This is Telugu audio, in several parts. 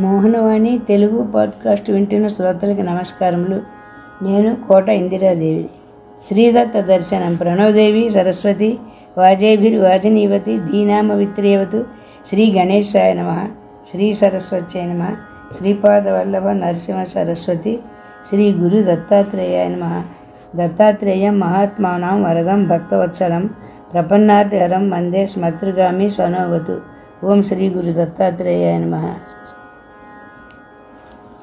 మోహనవాణి తెలుగు పాడ్కాస్ట్ వింటున్న శ్రోతలకి నమస్కారములు. నేను కోట ఇందిరాదేవి. శ్రీదత్త దర్శనం. ప్రణవదేవి సరస్వతి వాజేభిర్వాజనీవతి ధీనామ విత్రియవతు. శ్రీ గణేశాయ నమః. శ్రీ సరస్వత్యై నమః. శ్రీపాదవల్లభ నరసింహ సరస్వతి. శ్రీ గురు దత్తాత్రేయాయ నమః. దత్తాత్రేయం మహాత్మానాం వరదం భక్తవత్సలం ప్రపన్నార్థహరం వందే స్మతృగామి సనోవతు. ఓం శ్రీ గురు దత్తాత్రేయాయ నమః.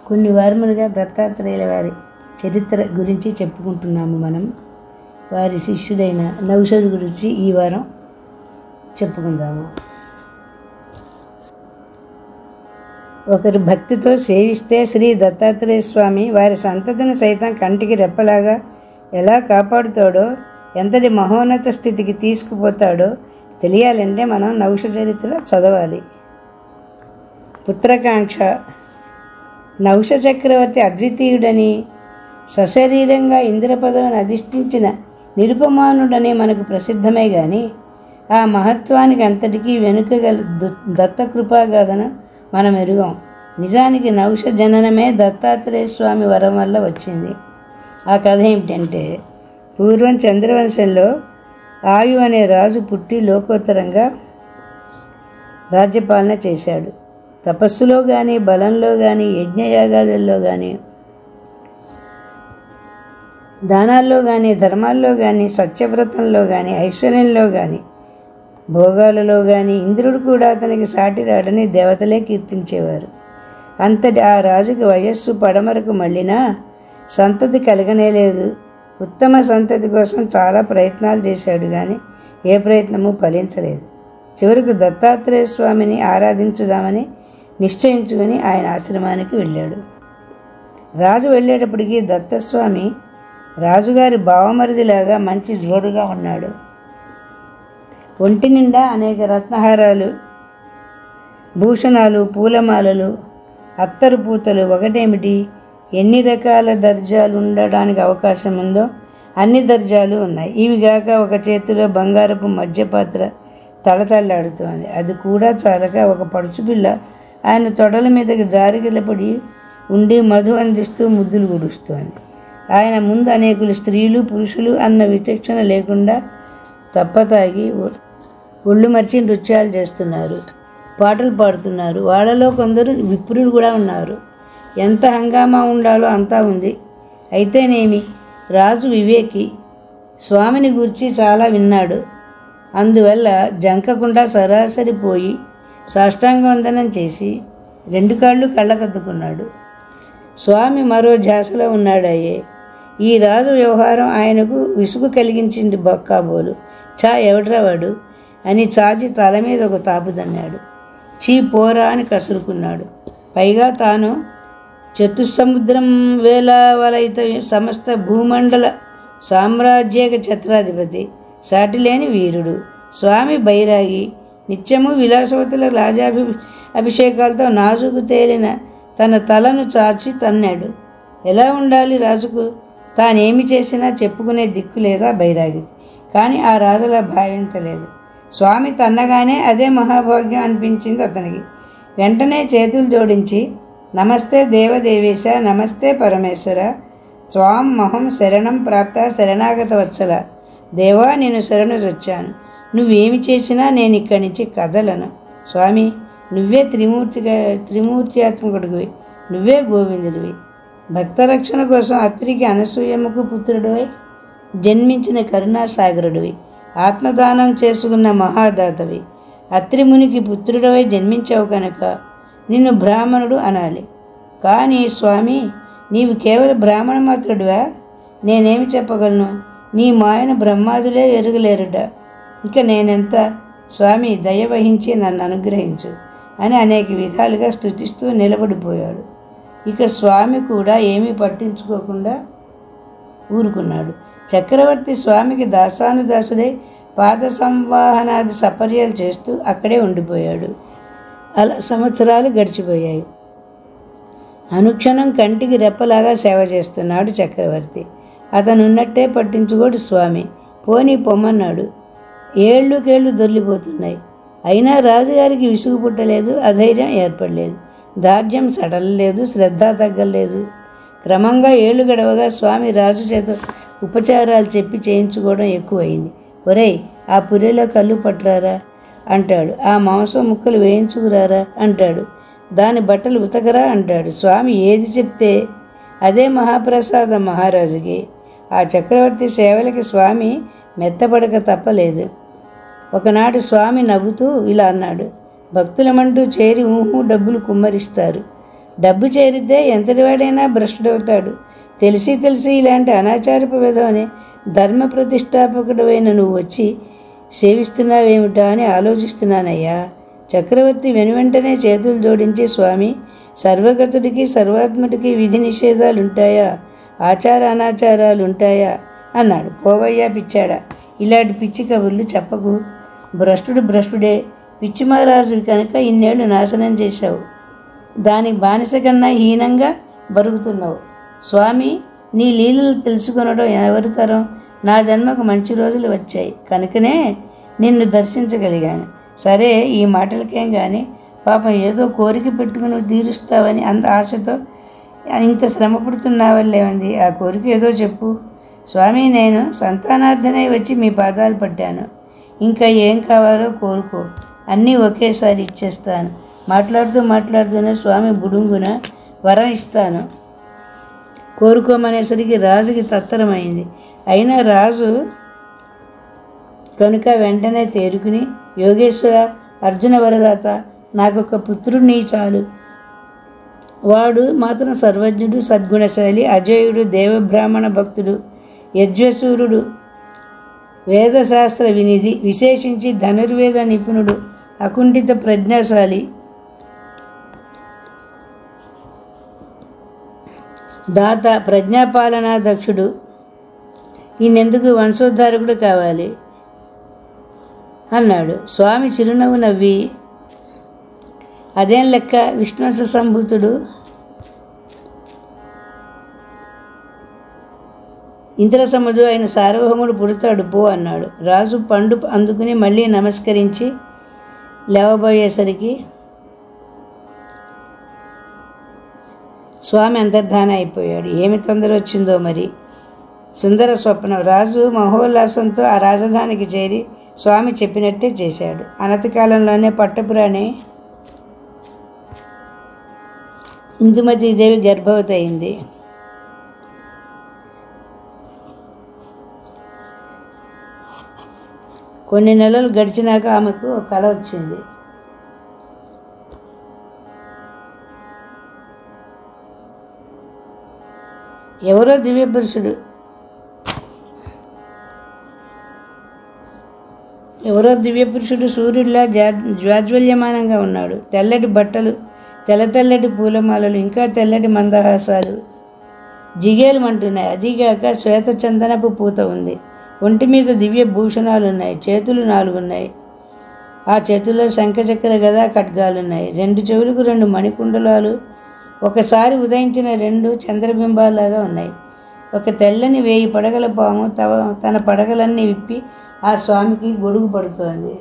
కొన్ని వారములుగా దత్తాత్రేయుల వారి చరిత్ర గురించి చెప్పుకుంటున్నాము. మనం వారి శిష్యుడైన నౌషధు గురించి ఈ వారం చెప్పుకుందాము. ఒకరు భక్తితో సేవిస్తే శ్రీ దత్తాత్రేయ స్వామి వారి సంతతిని సైతం కంటికి రెప్పలాగా ఎలా కాపాడుతాడో, ఎంతటి మహోన్నత స్థితికి తీసుకుపోతాడో తెలియాలంటే మనం నౌష చరిత్ర చదవాలి. పుత్రకాంక్ష. నౌష చక్రవర్తి అద్వితీయుడని, సశరీరంగా ఇంద్ర పదవిని అధిష్ఠించిన నిరుపమానుడని మనకు ప్రసిద్ధమే కానీ ఆ మహత్వానికి అంతటికీ వెనుక గల దత్తకృపాగాథను మనం ఎరుగాం. నిజానికి నౌష జననమే దత్తాత్రేయ స్వామి వరం వల్ల వచ్చింది. ఆ కథ ఏమిటంటే, పూర్వం చంద్రవంశంలో ఆయు అనే రాజు పుట్టి లోకోత్తరంగా రాజ్యపాలన చేశాడు. తపస్సులో కానీ, బలంలో కానీ, యజ్ఞయాగాదుల్లో కానీ, దానాల్లో కానీ, ధర్మాల్లో కానీ, సత్యవ్రతంలో కానీ, ఐశ్వర్యంలో కానీ, భోగాలలో కానీ ఇంద్రుడు కూడా అతనికి సాటి రాడని దేవతలే కీర్తించేవారు. అంతటి ఆ రాజుకి వయస్సు పడమరకు మళ్ళినా సంతతి కలగనేలేదు. ఉత్తమ సంతతి కోసం చాలా ప్రయత్నాలు చేశాడు కానీ ఏ ప్రయత్నము ఫలించలేదు. చివరకు దత్తాత్రేయ స్వామిని ఆరాధించుదామని నిశ్చయించుకొని ఆయన ఆశ్రమానికి వెళ్ళాడు. రాజు వెళ్ళేటప్పటికీ దత్తస్వామి రాజుగారి బావమరిదిలాగా మంచి జోడుగా ఉన్నాడు. ఒంటి నిండా అనేక రత్నహారాలు, భూషణాలు, పూలమాలలు, అత్తరు పూతలు ఒకటేమిటి, ఎన్ని రకాల దర్జాలు ఉండడానికి అవకాశం ఉందో అన్ని దర్జాలు ఉన్నాయి. ఇవి గాక ఒక చేతిలో బంగారపు మధ్యపాత్ర తళతళలాడుతోంది. అది కూడా చాలక ఒక పడుచుపిల్ల ఆయన తొడల మీదకి జారిగిలపడి ఉండి మధు అందిస్తూ ముద్దులు గుడుస్తోంది. ఆయన ముందు అనేకులు స్త్రీలు పురుషులు అన్న విచక్షణ లేకుండా తప్పతాగి ఒళ్ళు మర్చి నృత్యాలు చేస్తున్నారు, పాటలు పాడుతున్నారు. వాళ్ళలో కొందరు విప్రులు కూడా ఉన్నారు. ఎంత హంగామా ఉండాలో అంతా ఉంది. అయితేనేమి, రాజు వివేకి, స్వామిని గూర్చి చాలా విన్నాడు. అందువల్ల జంకకుండా సరాసరి పోయి సాష్టాంగ వందనం చేసి 2 కాళ్ళు కళ్ళకద్దుకున్నాడు. స్వామి మరో ధ్యాసలో ఉన్నాడయ్యే. ఈ రాజు వ్యవహారం ఆయనకు విసుగు కలిగించింది. బొక్కాబోలు చా ఎవడ్రా వాడు అని చాచి తల మీద ఒక తాపుదన్నాడు. చీ పోరా అని కసురుకున్నాడు. పైగా తాను చతుస్సముద్రం వేలావలైత సమస్త భూమండల సామ్రాజ్యక ఛత్రాధిపతి, సాటిలేని వీరుడు, స్వామి బైరాగి, నిత్యము విలాసవతుల అభిషేకాలతో నాజుకు తేలిన తన తలను చాచి తన్నాడు. ఎలా ఉండాలి రాజుకు? తానేమి చేసినా చెప్పుకునే దిక్కు లేదా బైరాగి. కానీ ఆ రాజులా భావించలేదు. స్వామి తన్నగానే అదే మహాభాగ్యం అనిపించింది అతనికి. వెంటనే చేతులు జోడించి, నమస్తే దేవదేవేశ, నమస్తే పరమేశ్వర, త్వాం మహం శరణం ప్రాప్త శరణాగత వత్సల. దేవా, నేను శరణు వచ్చాను. నువ్వేమి చేసినా నేను ఇక్కడి నుంచి కదలను. స్వామి, నువ్వే త్రిమూర్త్యాత్మకుడివి, నువ్వే గోవిందుడివి. భక్తరక్షణ కోసం అత్రికి అనసూయమ్మకు పుత్రుడివై జన్మించిన కరుణాసాగరుడివి, ఆత్మదానం చేసుకున్న మహాదాతవి. అత్రిమునికి పుత్రుడివై జన్మించావు కనుక నిన్ను బ్రాహ్మణుడు అనాలి. కానీ స్వామి, నీవు కేవలం బ్రాహ్మణ మాత్రుడివా? నేనేమి చెప్పగలను? నీ మాయను బ్రహ్మాదులే ఎరుగలేరుట. ఇక నేనెంత? స్వామి, దయ వహించి నన్ను అనుగ్రహించు అని అనేక విధాలుగా స్తుతిస్తూ నిలబడిపోయాడు. ఇక స్వామి కూడా ఏమీ పట్టించుకోకుండా ఊరుకున్నాడు. చక్రవర్తి స్వామికి దాసానుదాసుడై పాద సంవాహనాది సపర్యలు చేస్తూ అక్కడే ఉండిపోయాడు. అలా సంవత్సరాలు గడిచిపోయాయి. అనుక్షణం కంటికి రెప్పలాగా సేవ చేస్తున్నాడు చక్రవర్తి. అతను ఉన్నట్టే పట్టించుకోడు స్వామి. పోనీ పొమ్మన్నాడు. ఏళ్ళకేళ్ళు దొర్లిపోతున్నాయి. అయినా రాజుగారికి విసుగు పుట్టలేదు, అధైర్యం ఏర్పడలేదు. దార్ఢ్యం సడలలేదు, శ్రద్ధ తగ్గలేదు. క్రమంగా ఏళ్ళు గడవగా స్వామి రాజు చేత ఉపచారాలు చెప్పి చేయించుకోవడం ఎక్కువైంది. ఒరేయ్, ఆ పురిలో కళ్ళు పట్టురారా అంటాడు. ఆ మాంసం ముక్కలు వేయించుకురారా అంటాడు. దాని బట్టలు ఉతకరా అంటాడు. స్వామి ఏది చెప్తే అదే మహాప్రసాదం మహారాజుకి. ఆ చక్రవర్తి సేవలకి స్వామి మెత్తపడక తప్పలేదు. ఒకనాడు స్వామి నవ్వుతూ ఇలా అన్నాడు, భక్తులమంటూ చేరి ఊహు డబ్బులు కుమ్మరిస్తారు. డబ్బు చేరితే ఎంతటివాడైనా భ్రష్టుడవుతాడు. తెలిసి ఇలాంటి అనాచారపు విధమని ధర్మ ప్రతిష్టాపకుడవైన నువ్వు వచ్చి సేవిస్తున్నావేమిటా అని ఆలోచిస్తున్నానయ్యా. చక్రవర్తి వెనువెంటనే చేతులు జోడించి, స్వామి, సర్వగతుడికి సర్వాత్మటికి విధి నిషేధాలు ఉంటాయా, ఆచార అనాచారాలు ఉంటాయా అన్నాడు. పోవయ్యా పిచ్చాడా, ఇలాంటి పిచ్చి కబుర్లు చెప్పకు. భ్రష్టుడే. పిచ్చి మహారాజు కనుక ఇన్నేళ్లు నాశనం చేశావు. దానికి బానిస కన్నా హీనంగా బరుగుతున్నావు. స్వామి, నీ లీలలు తెలుసుకొనడం ఎవరి తరం? నా జన్మకు మంచి రోజులు వచ్చాయి కనుకనే నిన్ను దర్శించగలిగాను. సరే, ఈ మాటలకేం కానీ పాపం ఏదో కోరిక పెట్టుకుని తీరుస్తావని అంత ఆశతో ఇంత శ్రమ పడుతున్నావల్లేమంది. ఆ కోరిక ఏదో చెప్పు. స్వామి, నేను సంతానార్థనై వచ్చి మీ పాదాలు పట్టాను. ఇంకా ఏం కావాలో కోరుకో, అన్నీ ఒకేసారి ఇచ్చేస్తాను. మాట్లాడుతూనే స్వామి బుడుంగున వరం ఇస్తాను కోరుకోమనేసరికి రాజుకి తత్తరమైంది. అయినా రాజు కనుక వెంటనే తేరుకుని, యోగేశ్వర, అర్జున వరదాత, నాకొక పుత్రుడిని చాలు. వాడు మాత్రం సర్వజ్ఞుడు, సద్గుణశాలి, అజేయుడు, దేవబ్రాహ్మణ భక్తుడు, యజ్వసూరుడు, వేదశాస్త్ర వినిధి, విశేషించి ధనుర్వేద నిపుణుడు, అకుంఠిత ప్రజ్ఞాశాలి, దాత, ప్రజ్ఞాపాలనా దక్షుడు. ఈయనెందుకు వంశోద్ధారకుడు కావాలి అన్నాడు. స్వామి చిరునవ్వు నవ్వి, అదేం లెక్క, విష్ణువంశ సంభూతుడు, ఇంద్రసముడు అయిన సార్వభౌముడు పుడతాడు పో అన్నాడు. రాజు పండు అందుకుని మళ్ళీ నమస్కరించి లేవబోయేసరికి స్వామి అంతర్ధాన అయిపోయాడు. ఏమి తొందర వచ్చిందో మరి. సుందర స్వప్నం. రాజు మహోల్లాసంతో ఆ రాజధానికి చేరి స్వామి చెప్పినట్టే చేశాడు. అనతి కాలంలోనే పట్టపురాణి ఇందుమతీదేవి గర్భవతి అయింది. కొన్ని నెలలు గడిచినాక ఆమెకు ఒక కల వచ్చింది. ఎవరో దివ్యపురుషుడు సూర్యుడిలా జ్వాజ్వల్యమానంగా ఉన్నాడు. తెల్లటి బట్టలు, తెల్లటి పూలమాలలు, ఇంకా తెల్లటి మందహాసాలు జిగేలుమంటున్నాయి. అదిగాక శ్వేత చందనపు పూత ఉంది. ఒంటి మీద దివ్య భూషణాలు ఉన్నాయి. చేతులు 4 ఉన్నాయి. ఆ చేతుల్లో శంఖచక్ర గదా ఖడ్గాలున్నాయి. 2 చెవులకు 2 మణికుండలాలు ఒకసారి ఉదయించిన 2 చంద్రబింబాలాగా ఉన్నాయి. ఒక తెల్లని 1000 పడగల పాము తన పడగలన్నీ విప్పి ఆ స్వామికి గొడుగు పడుతోంది.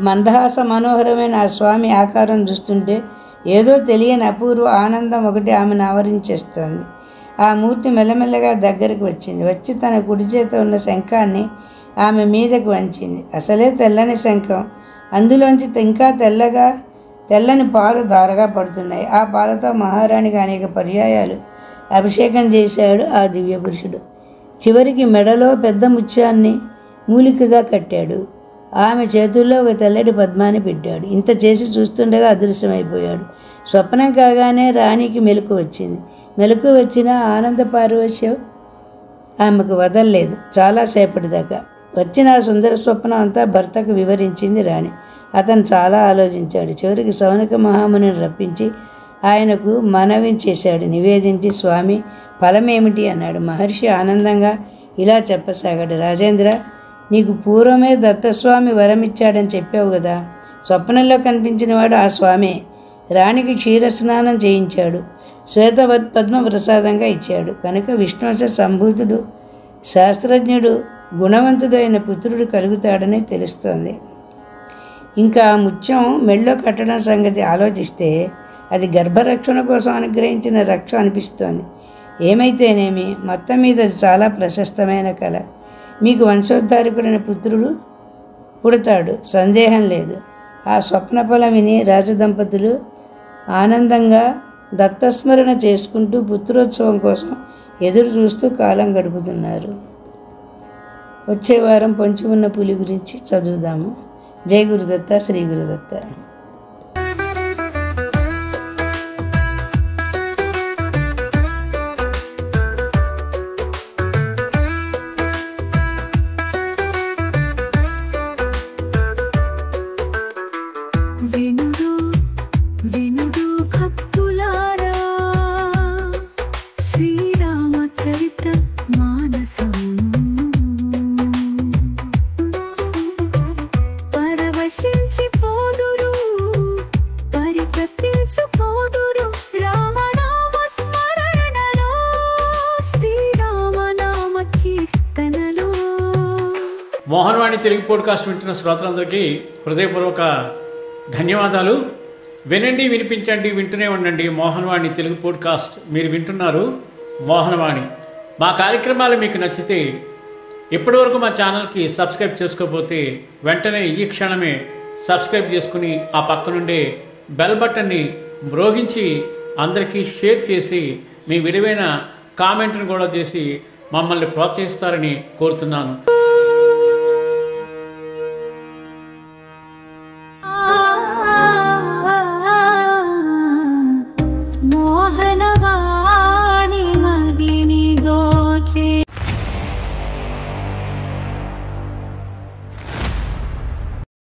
మందహాస మనోహరమైన ఆ స్వామి ఆకారం చూస్తుంటే ఏదో తెలియని అపూర్వ ఆనందం ఒకటి ఆమెను ఆవరించేస్తోంది. ఆ మూర్తి మెల్లమెల్లగా దగ్గరకు వచ్చి తన కుడి చేత ఉన్న శంఖాన్ని ఆమె మీదకు వంచింది. అసలే తెల్లని శంఖం, అందులోంచి ఇంకా తెల్లని పాలు ధారగా పడుతున్నాయి. ఆ పాలతో మహారాణికి అనేక పర్యాయాలు అభిషేకం చేశాడు ఆ దివ్య పురుషుడు. చివరికి మెడలో పెద్ద ముత్యాన్ని మూలికగా కట్టాడు. ఆమె చేతుల్లో ఒక తెల్లటి పద్మాన్ని పెట్టాడు. ఇంత చేసి చూస్తుండగా అదృశ్యమైపోయాడు. స్వప్నం కాగానే రాణికి మెలకు వచ్చింది. మెలకు వచ్చిన ఆనంద పారవశ్యం ఆమెకు వదలలేదు చాలాసేపటిదాకా. వచ్చిన ఆ సుందర స్వప్నం అంతా భర్తకు వివరించింది రాణి. అతను చాలా ఆలోచించాడు. చివరికి సౌనక మహామునిని రప్పించి ఆయనకు మనవి చేశాడు. నివేదించి, స్వామి, ఫలమేమిటి అన్నాడు. మహర్షి ఆనందంగా ఇలా చెప్పసాగాడు. రాజేంద్ర, నీకు పూర్వమే దత్తస్వామి వరమిచ్చాడని చెప్పావు కదా. స్వప్నంలో కనిపించినవాడు ఆ స్వామే. రాణికి క్షీరస్నానం చేయించాడు. శ్వేత పద్మ ప్రసాదంగా ఇచ్చాడు. కనుక విష్ణువంశ సంభూతుడు, శాస్త్రజ్ఞుడు, గుణవంతుడు అయిన పుత్రుడు కలుగుతాడని తెలుస్తోంది. ఇంకా ముత్యం మెళ్ళో కట్టడం సంగతి ఆలోచిస్తే అది గర్భరక్షణ కోసం అనుగ్రహించిన రక్ష అనిపిస్తోంది. ఏమైతేనేమి మొత్తం మీద అది చాలా ప్రశస్తమైన కళ. మీకు వంశోద్ధారకుడైన పుత్రుడు పుడతాడు, సందేహం లేదు. ఆ స్వప్నఫలం విని రాజదంపతులు ఆనందంగా దత్తస్మరణ చేసుకుంటూ పుత్రోత్సవం కోసం ఎదురు చూస్తూ కాలం గడుపుతున్నారు. వచ్చే వారం పొంచి ఉన్న పులి గురించి చదువుదాము. జై గురుదత్త, శ్రీ గురుదత్త. వినుడు వినుడు భక్తులారా, శ్రీరామచరిత మానసము పరవశించిపోదురు, పరితపించుపోదురు రామనామ స్మరణలో, శ్రీరామనామ కీర్తనలో. మోహన్వాణి తెలుగు పోడ్కాస్ట్ వింటున్న శ్రోతలందరికీ హృదయపూర్వక ధన్యవాదాలు. వినండి, వినిపించండి, వింటూనే ఉండండి మోహన్వాణి తెలుగు పోడ్కాస్ట్. మీరు వింటున్నారు మోహన్వాణి. మా కార్యక్రమాలు మీకు నచ్చితే ఇప్పటివరకు మా ఛానల్కి సబ్స్క్రైబ్ చేసుకోకపోతే వెంటనే ఈ క్షణమే సబ్స్క్రైబ్ చేసుకుని ఆ పక్కనుండే బెల్ బటన్ని మ్రోగించి అందరికీ షేర్ చేసి మీ విలువైన కామెంట్ను కూడా చేసి మమ్మల్ని ప్రోత్సహిస్తారని కోరుతున్నాను.